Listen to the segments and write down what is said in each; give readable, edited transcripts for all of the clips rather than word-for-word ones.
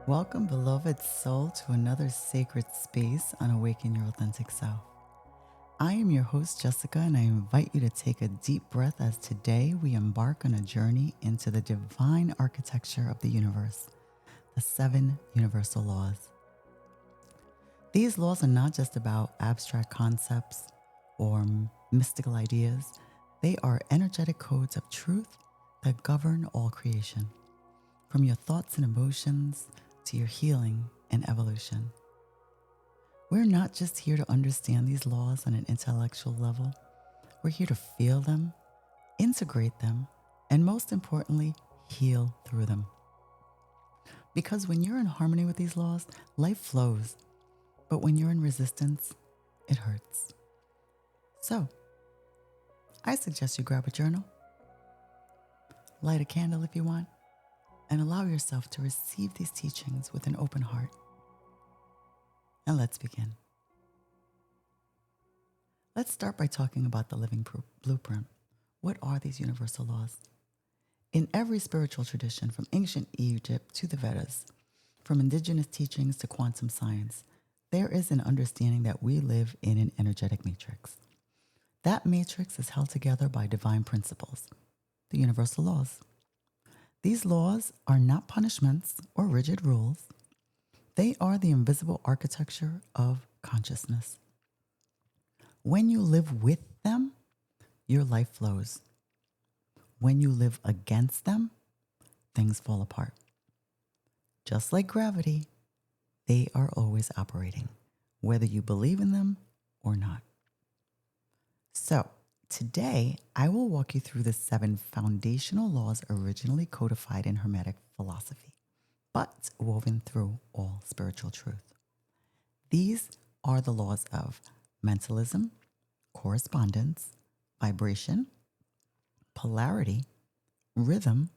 Welcome, beloved soul, to another sacred space on Awaken Your Authentic Self. I am your host, Jessica, and I invite you to take a deep breath as today we embark on a journey into the divine architecture of the universe, the 7 universal laws. These laws are not just about abstract concepts or mystical ideas, they are energetic codes of truth that govern all creation, from your thoughts and emotions to your healing and evolution. We're not just here to understand these laws on an intellectual level. We're here to feel them, integrate them, and most importantly, heal through them. Because when you're in harmony with these laws, life flows. But when you're in resistance, it hurts. So, I suggest you grab a journal, light a candle if you want, and allow yourself to receive these teachings with an open heart. And let's begin. Let's start by talking about the living blueprint. What are these universal laws? In every spiritual tradition, from ancient Egypt to the Vedas, from indigenous teachings to quantum science, there is an understanding that we live in an energetic matrix. That matrix is held together by divine principles, the universal laws. These laws are not punishments or rigid rules. They are the invisible architecture of consciousness. When you live with them, your life flows. When you live against them, things fall apart. Just like gravity, they are always operating, whether you believe in them or not. So, today I will walk you through the 7 foundational laws originally codified in Hermetic philosophy, but woven through all spiritual truth. These are the laws of mentalism, correspondence, vibration, polarity, rhythm,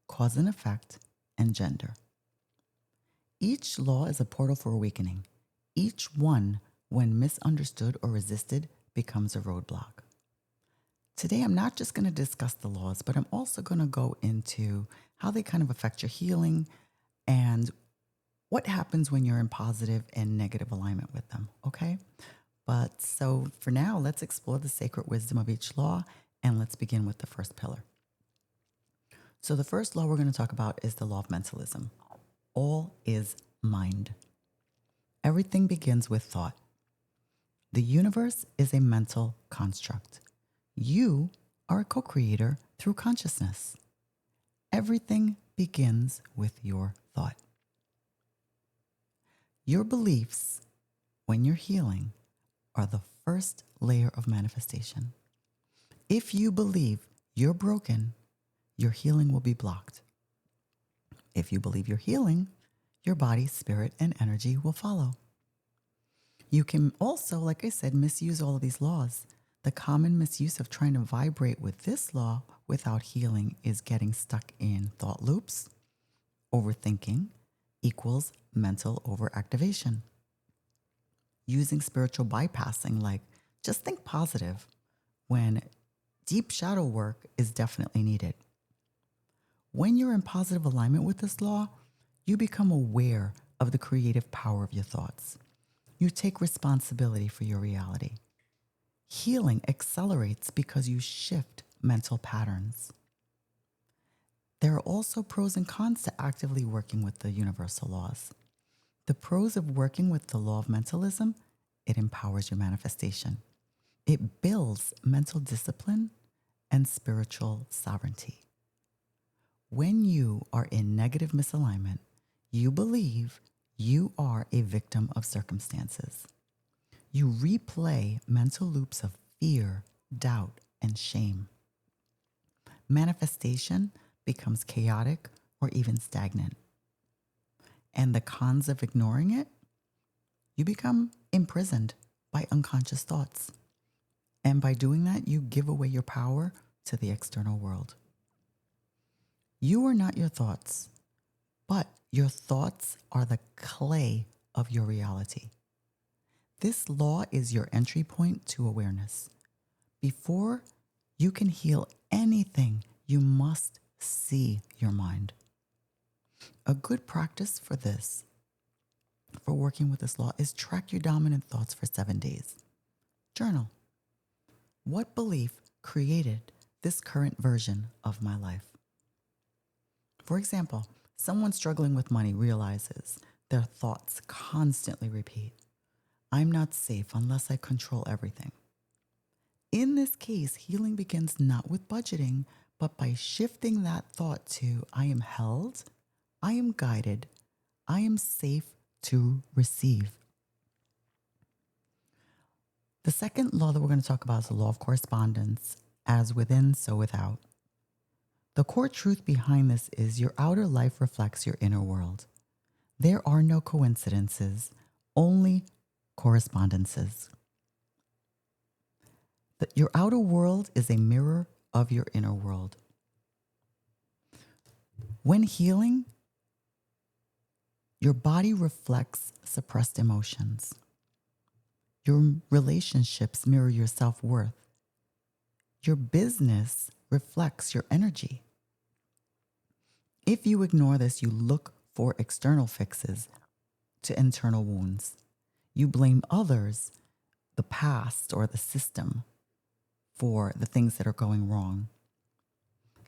cause and effect, and gender. Each law is a portal for awakening. Each one, when misunderstood or resisted, becomes a roadblock. Today, I'm not just going to discuss the laws, but I'm also going to go into how they kind of affect your healing and what happens when you're in positive and negative alignment with them, okay? But so for now, let's explore the sacred wisdom of each law, and let's begin with the first pillar. So the first law we're going to talk about is the law of mentalism. All is mind. Everything begins with thought. The universe is a mental construct. You are a co-creator through consciousness. Everything begins with your thought. Your beliefs, when you're healing, are the first layer of manifestation. If you believe you're broken, your healing will be blocked. If you believe you're healing, your body, spirit, and energy will follow. You can also, like I said, misuse all of these laws. The common misuse of trying to vibrate with this law without healing is getting stuck in thought loops. Overthinking equals mental overactivation. Using spiritual bypassing, like just think positive, when deep shadow work is definitely needed. When you're in positive alignment with this law, you become aware of the creative power of your thoughts. You take responsibility for your reality. Healing accelerates because you shift mental patterns. There are also pros and cons to actively working with the universal laws. The pros of working with the law of mentalism: it empowers your manifestation. It builds mental discipline and spiritual sovereignty. When you are in negative misalignment, you believe you are a victim of circumstances. You replay mental loops of fear, doubt, and shame. Manifestation becomes chaotic or even stagnant. And the cons of ignoring it: you become imprisoned by unconscious thoughts. And by doing that, you give away your power to the external world. You are not your thoughts, but your thoughts are the clay of your reality. This law is your entry point to awareness. Before you can heal anything, you must see your mind. A good practice for this, for working with this law, is track your dominant thoughts for 7 days. Journal. What belief created this current version of my life? For example, someone struggling with money realizes their thoughts constantly repeat, I'm not safe unless I control everything. In this case, healing begins not with budgeting, but by shifting that thought to, I am held, I am guided, I am safe to receive. The second law that we're going to talk about is the law of correspondence, as within, so without. The core truth behind this is your outer life reflects your inner world. There are no coincidences, only correspondences. Your outer world is a mirror of your inner world. When healing, your body reflects suppressed emotions. Your relationships mirror your self-worth. Your business reflects your energy. If you ignore this, you look for external fixes to internal wounds. You blame others, the past, or the system for the things that are going wrong.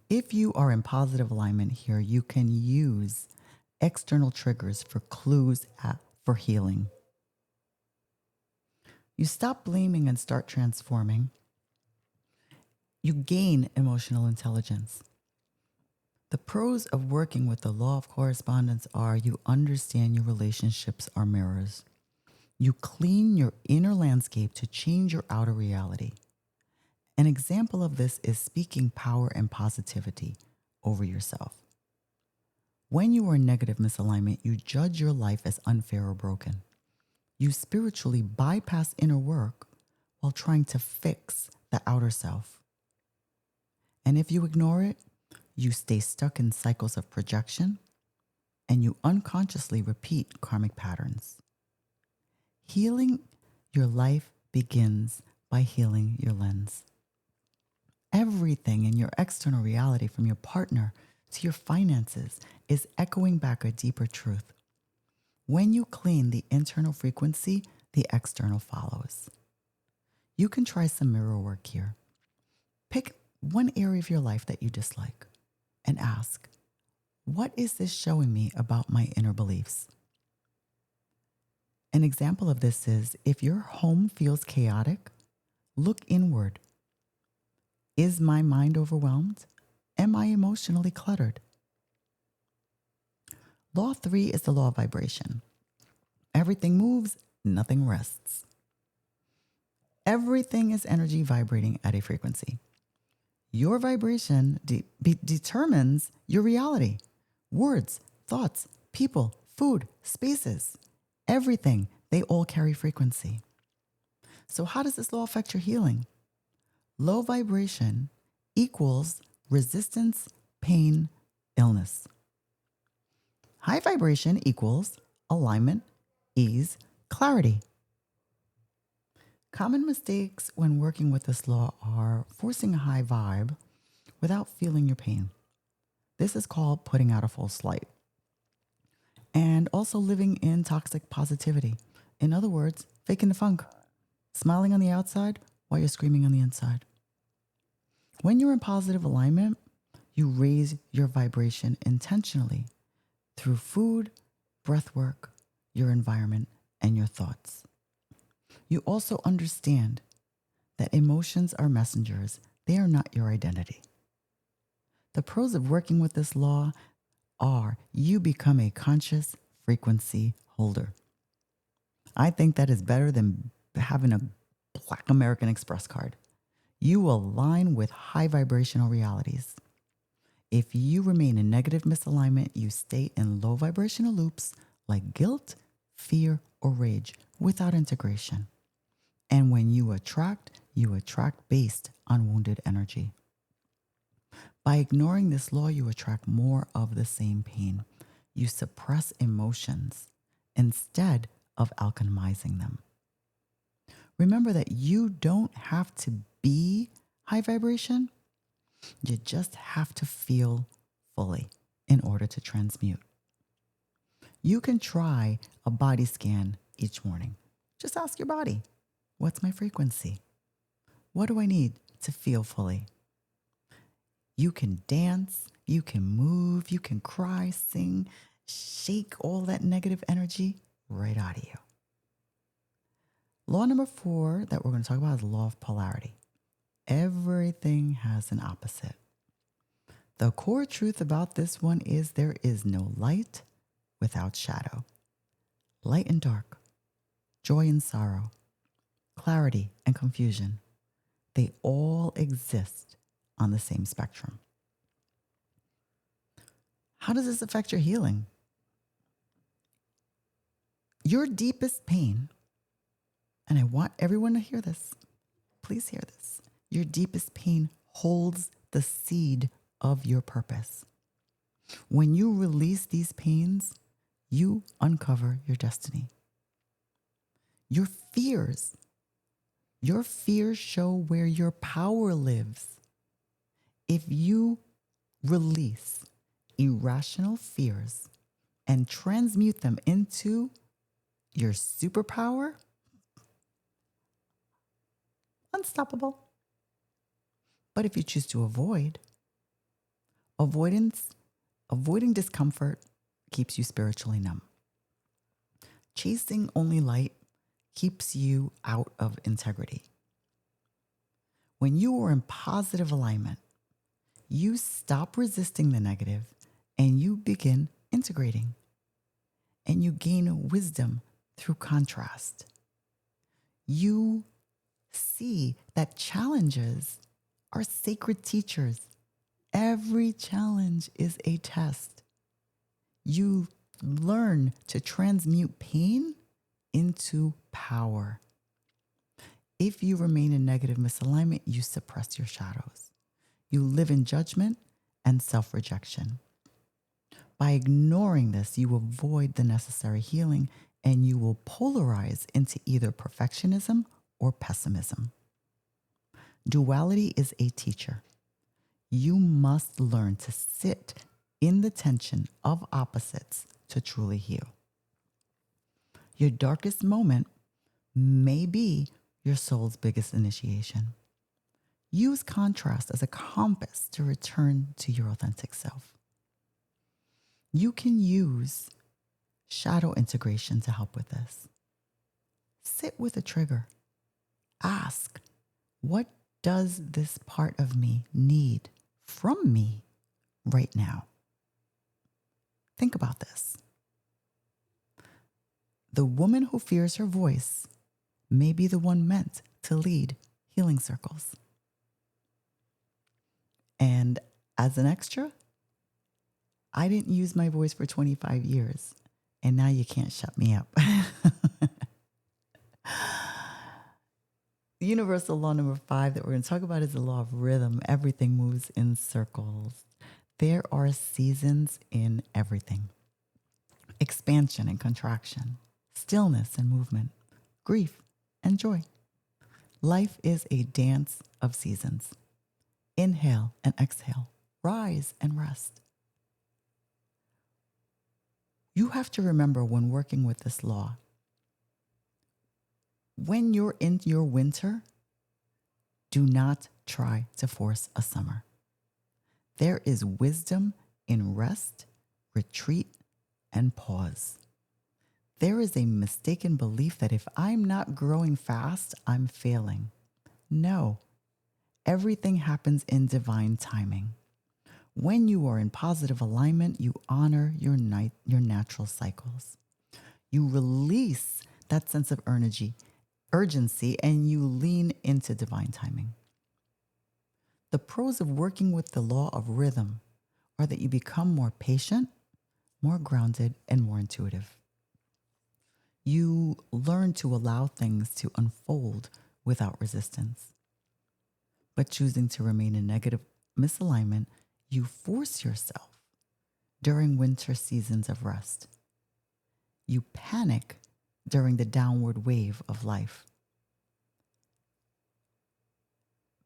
If you are in positive alignment here, you can use external triggers for clues for healing. You stop blaming and start transforming. You gain emotional intelligence. The pros of working with the law of correspondence are you understand your relationships are mirrors. You clean your inner landscape to change your outer reality. An example of this is speaking power and positivity over yourself. When you are in negative misalignment, you judge your life as unfair or broken. You spiritually bypass inner work while trying to fix the outer self. And if you ignore it, you stay stuck in cycles of projection and you unconsciously repeat karmic patterns. Healing your life begins by healing your lens. Everything in your external reality, from your partner to your finances, is echoing back a deeper truth. When you clean the internal frequency, the external follows. You can try some mirror work here. Pick one area of your life that you dislike and ask, what is this showing me about my inner beliefs? An example of this is, if your home feels chaotic, look inward. Is my mind overwhelmed? Am I emotionally cluttered? Law 3 is the law of vibration. Everything moves, nothing rests. Everything is energy vibrating at a frequency. Your vibration determines your reality. Words, thoughts, people, food, spaces, everything, they all carry frequency. So how does this law affect your healing? Low vibration equals resistance, pain, illness. High vibration equals alignment, ease, clarity. Common mistakes when working with this law are forcing a high vibe without feeling your pain. This is called putting out a false light. And also living in toxic positivity. In other words, faking the funk. Smiling on the outside while you're screaming on the inside. When you're in positive alignment, you raise your vibration intentionally through food, breath work, your environment, and your thoughts. You also understand that emotions are messengers. They are not your identity. The pros of working with this law are you become a conscious frequency holder. I think that is better than having a Black American Express card. You align with high vibrational realities. If you remain in negative misalignment, you stay in low vibrational loops like guilt, fear, or rage without integration. And when you attract based on wounded energy. By ignoring this law, you attract more of the same pain. You suppress emotions instead of alchemizing them. Remember that you don't have to be high vibration. You just have to feel fully in order to transmute. You can try a body scan each morning. Just ask your body, what's my frequency? What do I need to feel fully? You can dance, you can move, you can cry, sing, shake all that negative energy right out of you. Law number 4 that we're going to talk about is the law of polarity. Everything has an opposite. The core truth about this one is there is no light without shadow. Light and dark, joy and sorrow, clarity and confusion, they all exist on the same spectrum. How does this affect your healing? Your deepest pain, and I want everyone to hear this, please hear this. Your deepest pain holds the seed of your purpose. When you release these pains, you uncover your destiny. Your fears show where your power lives. If you release irrational fears and transmute them into your superpower, unstoppable. But if you choose to avoiding discomfort keeps you spiritually numb. Chasing only light keeps you out of integrity. When you are in positive alignment, you stop resisting the negative and you begin integrating. And you gain wisdom through contrast. You see that challenges are sacred teachers. Every challenge is a test. You learn to transmute pain into power. If you remain in negative misalignment, you suppress your shadows. You live in judgment and self-rejection. By ignoring this, you avoid the necessary healing and you will polarize into either perfectionism or pessimism. Duality is a teacher. You must learn to sit in the tension of opposites to truly heal. Your darkest moment may be your soul's biggest initiation. Use contrast as a compass to return to your authentic self. You can use shadow integration to help with this. Sit with a trigger. Ask, what does this part of me need from me right now? Think about this. The woman who fears her voice may be the one meant to lead healing circles. And as an extra, I didn't use my voice for 25 years, and now you can't shut me up. The universal law number 5 that we're going to talk about is the law of rhythm. Everything moves in circles. There are seasons in everything. Expansion and contraction, stillness and movement, grief and joy. Life is a dance of seasons. Inhale and exhale, rise and rest. You have to remember when working with this law, when you're in your winter, do not try to force a summer. There is wisdom in rest, retreat, and pause. There is a mistaken belief that if I'm not growing fast, I'm failing. No, everything happens in divine timing. When you are in positive alignment, you honor your natural cycles. You release that sense of urgency, and you lean into divine timing. The pros of working with the law of rhythm are that you become more patient, more grounded, and more intuitive. You learn to allow things to unfold without resistance. But choosing to remain in negative misalignment, you force yourself during winter seasons of rest. You panic during the downward wave of life.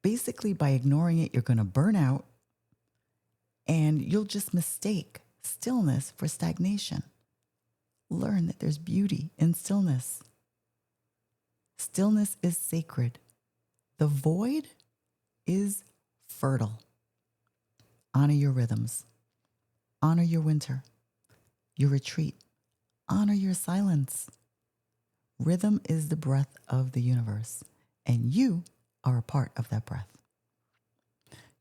Basically, by ignoring it, you're going to burn out and you'll just mistake stillness for stagnation. learn that there's beauty in stillness. Stillness is sacred. The void is fertile. Honor your rhythms. Honor your winter, your retreat. Honor your silence. Rhythm is the breath of the universe, and you are a part of that breath.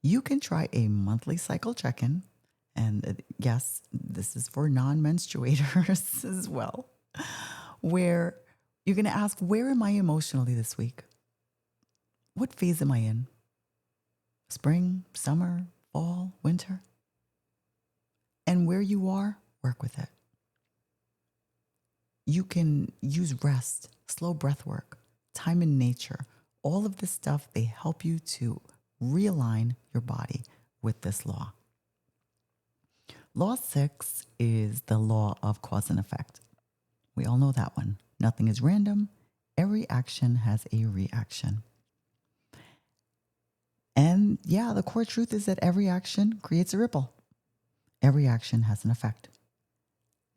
You can try a monthly cycle check-in, and yes, this is for non-menstruators as well, where you're going to ask, where am I emotionally this week? What phase am I in? Spring, summer, fall, winter? And where you are, work with it. You can use rest, slow breath work, time in nature. All of this stuff, they help you to realign your body with this law. Law 6 is the law of cause and effect. We all know that one. Nothing is random. Every action has a reaction. And yeah, the core truth is that every action creates a ripple. Every action has an effect.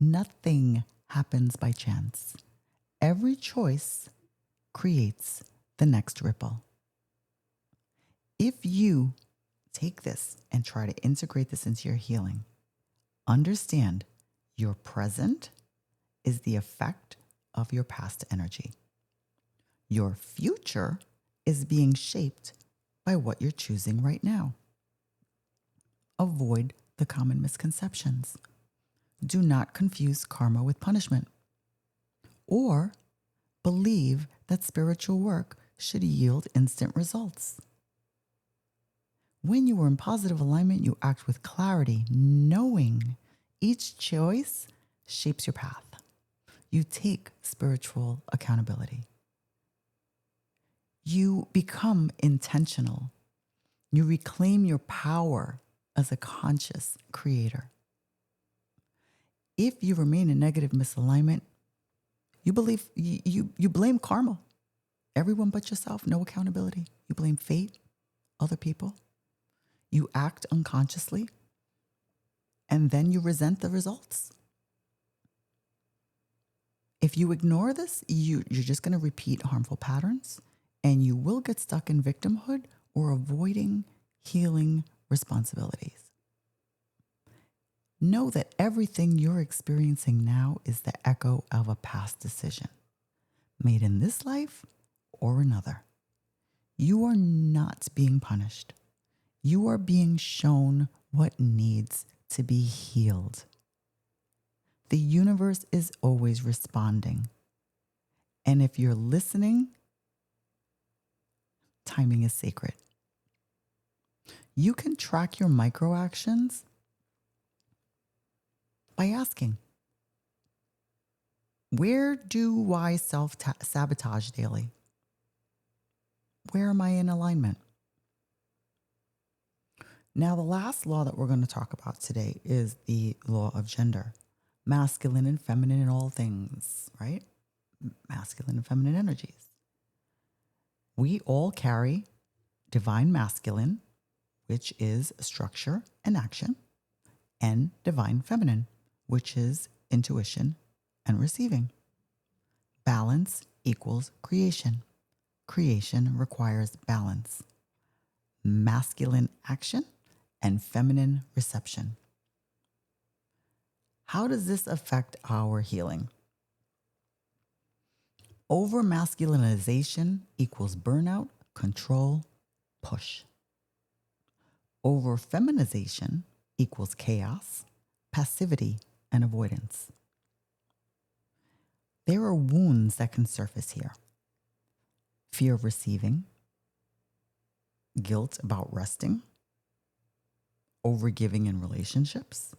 Nothing happens by chance. Every choice creates the next ripple. If you take this and try to integrate this into your healing, understand your present is the effect of your past energy. Your future is being shaped by what you're choosing right now. Avoid the common misconceptions. Do not confuse karma with punishment, or believe that spiritual work should yield instant results. When you are in positive alignment, you act with clarity, knowing each choice shapes your path. You take spiritual accountability. You become intentional. You reclaim your power as a conscious creator. If you remain in negative misalignment, you believe you blame karma. Everyone but yourself, no accountability. You blame fate, other people. You act unconsciously, and then you resent the results. If you ignore this, you're just going to repeat harmful patterns, and you will get stuck in victimhood or avoiding healing responsibilities. Know that everything you're experiencing now is the echo of a past decision, made in this life or another. You are not being punished. You are being shown what needs to be healed. The universe is always responding. And if you're listening, timing is sacred. You can track your micro actions by asking, where do I self-sabotage daily? Where am I in alignment? Now, the last law that we're going to talk about today is the law of gender, masculine and feminine in all things, right? Masculine and feminine energies. We all carry divine masculine, which is structure and action, and divine feminine, which is intuition and receiving. Balance equals creation. Creation requires balance. Masculine action and feminine reception. How does this affect our healing? Over masculinization equals burnout, control, push. Over feminization equals chaos, passivity, and avoidance. There are wounds that can surface here. Fear of receiving, guilt about resting, overgiving in relationships.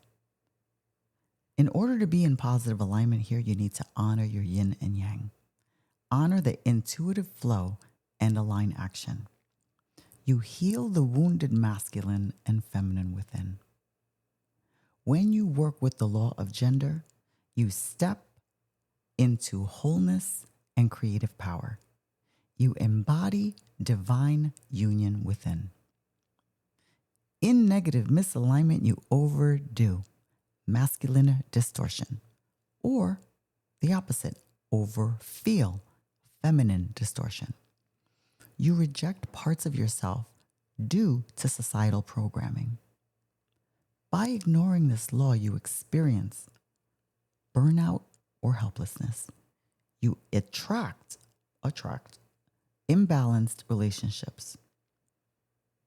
In order to be in positive alignment here, you need to honor your yin and yang. Honor the intuitive flow and align action. You heal the wounded masculine and feminine within. When you work with the law of gender, you step into wholeness and creative power. You embody divine union within. In negative misalignment, you overdo masculine distortion, or The opposite, over feel, feminine distortion. You reject parts of yourself due to societal programming. By ignoring this law, you experience burnout or helplessness. You attract imbalanced relationships.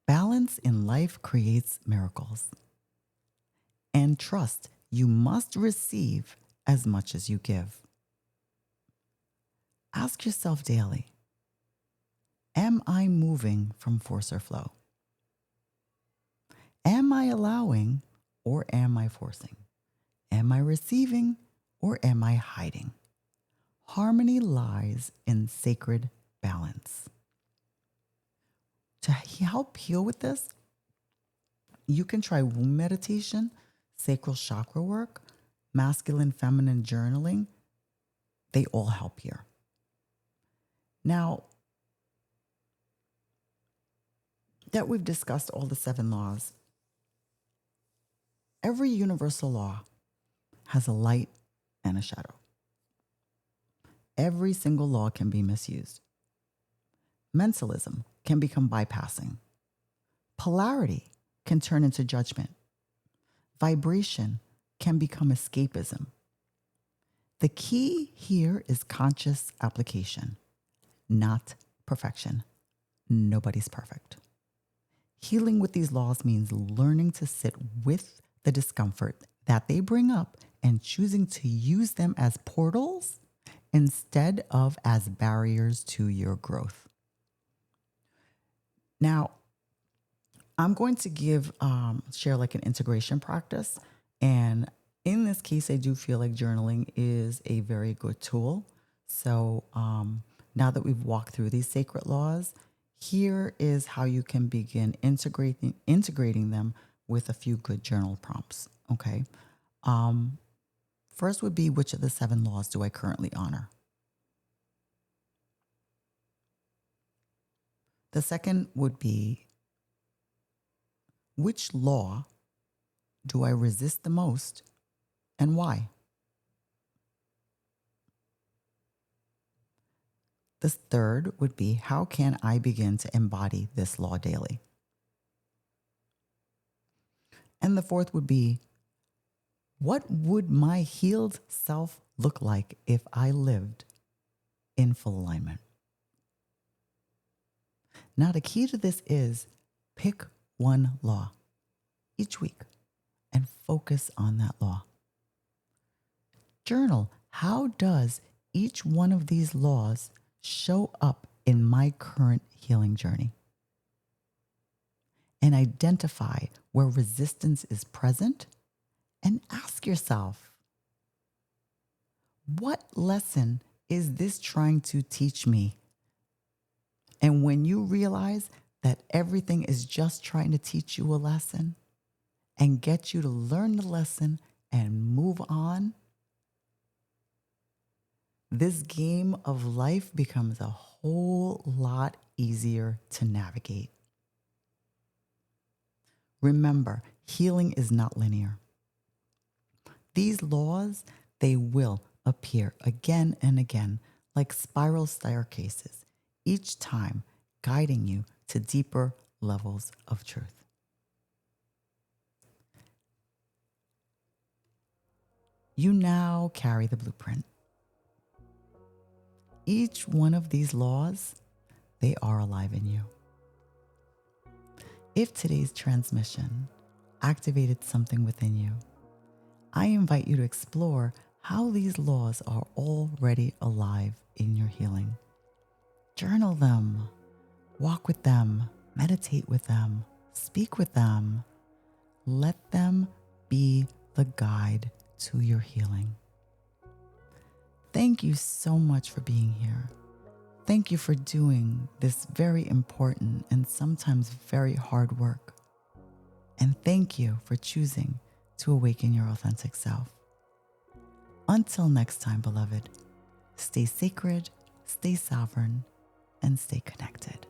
Balance in life creates miracles. And trust, you must receive as much as you give. Ask yourself daily, am I moving from force or flow? Am I allowing or am I forcing? Am I receiving or am I hiding? Harmony lies in sacred balance. To help heal with this, you can try womb meditation, sacral chakra work, masculine, feminine journaling. They all help here. Now, that we've discussed all the 7 laws, every universal law has a light and a shadow. Every single law can be misused. Mentalism can become bypassing. Polarity can turn into judgment. Vibration can become escapism. The key here is conscious application, not perfection. Nobody's perfect. Healing with these laws means learning to sit with the discomfort that they bring up and choosing to use them as portals instead of as barriers to your growth. Now, I'm going to share like an integration practice. And in this case, I do feel like journaling is a very good tool. So now that we've walked through these sacred laws, here is how you can begin integrating them with a few good journal prompts. Okay. First would be, which of the 7 laws do I currently honor? The second would be, which law do I resist the most and why? The third would be, how can I begin to embody this law daily? And the fourth would be, what would my healed self look like if I lived in full alignment? Now, the key to this is pick one law each week and focus on that law. Journal, how does each one of these laws show up in my current healing journey? And identify where resistance is present and ask yourself, what lesson is this trying to teach me? And when you realize that everything is just trying to teach you a lesson and get you to learn the lesson and move on, this game of life becomes a whole lot easier to navigate. Remember, healing is not linear. These laws, they will appear again and again like spiral staircases, each time guiding you to deeper levels of truth. You now carry the blueprint. Each one of these laws, they are alive in you. If today's transmission activated something within you, I invite you to explore how these laws are already alive in your healing. Journal them, walk with them, meditate with them, speak with them. Let them be the guide to your healing. Thank you so much for being here. Thank you for doing this very important and sometimes very hard work. And thank you for choosing to awaken your authentic self. Until next time, beloved, stay sacred, stay sovereign, and stay connected.